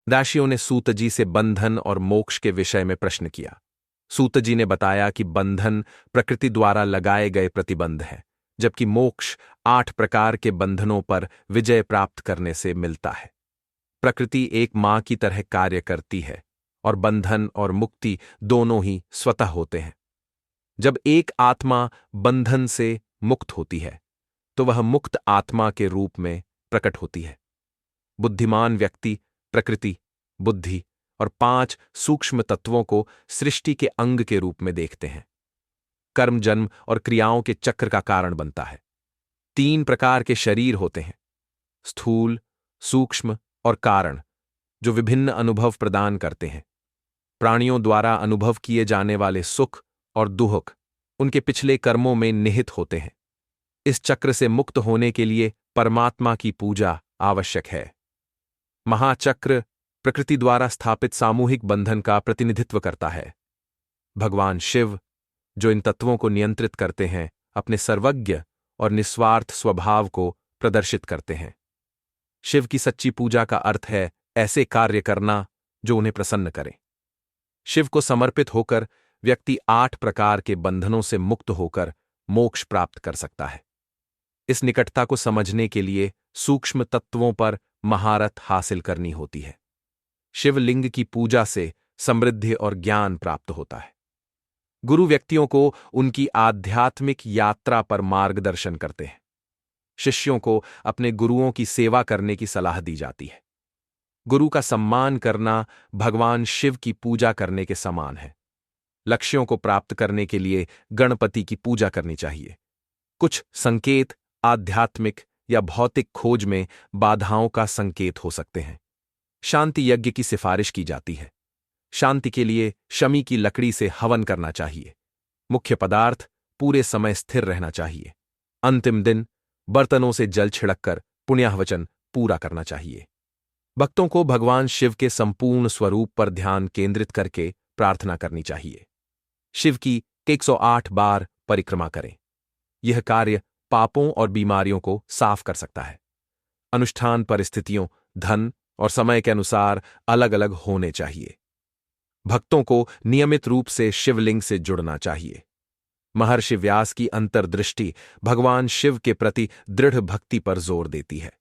दासियों ने सूतजी से बंधन और मोक्ष के विषय में प्रश्न किया। सूतजी ने बताया कि बंधन प्रकृति द्वारा लगाए गए प्रतिबंध है, जबकि मोक्ष 8 प्रकार के बंधनों पर विजय प्राप्त करने से मिलता है। प्रकृति एक मां की तरह कार्य करती है और बंधन और मुक्ति दोनों ही स्वतः होते हैं। जब एक आत्मा बंधन से मुक्त होती है तो वह मुक्त आत्मा के रूप में प्रकट होती है। बुद्धिमान व्यक्ति प्रकृति, बुद्धि और 5 सूक्ष्म तत्वों को सृष्टि के अंग के रूप में देखते हैं। कर्म जन्म और क्रियाओं के चक्र का कारण बनता है। 3 प्रकार के शरीर होते हैं, स्थूल, सूक्ष्म और कारण, जो विभिन्न अनुभव प्रदान करते हैं। प्राणियों द्वारा अनुभव किए जाने वाले सुख और दुख उनके पिछले कर्मों में निहित होते हैं। इस चक्र से मुक्त होने के लिए परमात्मा की पूजा आवश्यक है। महाचक्र प्रकृति द्वारा स्थापित सामूहिक बंधन का प्रतिनिधित्व करता है। भगवान शिव, जो इन तत्वों को नियंत्रित करते हैं, अपने सर्वज्ञ और निस्वार्थ स्वभाव को प्रदर्शित करते हैं। शिव की सच्ची पूजा का अर्थ है ऐसे कार्य करना जो उन्हें प्रसन्न करें। शिव को समर्पित होकर व्यक्ति 8 प्रकार के बंधनों से मुक्त होकर मोक्ष प्राप्त कर सकता है। इस निकटता को समझने के लिए सूक्ष्म तत्वों पर महारत हासिल करनी होती है। शिवलिंग की पूजा से समृद्धि और ज्ञान प्राप्त होता है। गुरु व्यक्तियों को उनकी आध्यात्मिक यात्रा पर मार्गदर्शन करते हैं। शिष्यों को अपने गुरुओं की सेवा करने की सलाह दी जाती है। गुरु का सम्मान करना भगवान शिव की पूजा करने के समान है। लक्ष्यों को प्राप्त करने के लिए गणपति की पूजा करनी चाहिए। कुछ संकेत आध्यात्मिक या भौतिक खोज में बाधाओं का संकेत हो सकते हैं। शांति यज्ञ की सिफारिश की जाती है। शांति के लिए शमी की लकड़ी से हवन करना चाहिए। मुख्य पदार्थ पूरे समय स्थिर रहना चाहिए। अंतिम दिन बर्तनों से जल छिड़ककर पुण्याहवचन पूरा करना चाहिए। भक्तों को भगवान शिव के संपूर्ण स्वरूप पर ध्यान केंद्रित करके प्रार्थना करनी चाहिए। शिव की 108 बार परिक्रमा करें। यह कार्य पापों और बीमारियों को साफ कर सकता है। अनुष्ठान परिस्थितियों, धन और समय के अनुसार अलग अलग होने चाहिए। भक्तों को नियमित रूप से शिवलिंग से जुड़ना चाहिए। महर्षि व्यास की अंतर्दृष्टि भगवान शिव के प्रति दृढ़ भक्ति पर जोर देती है।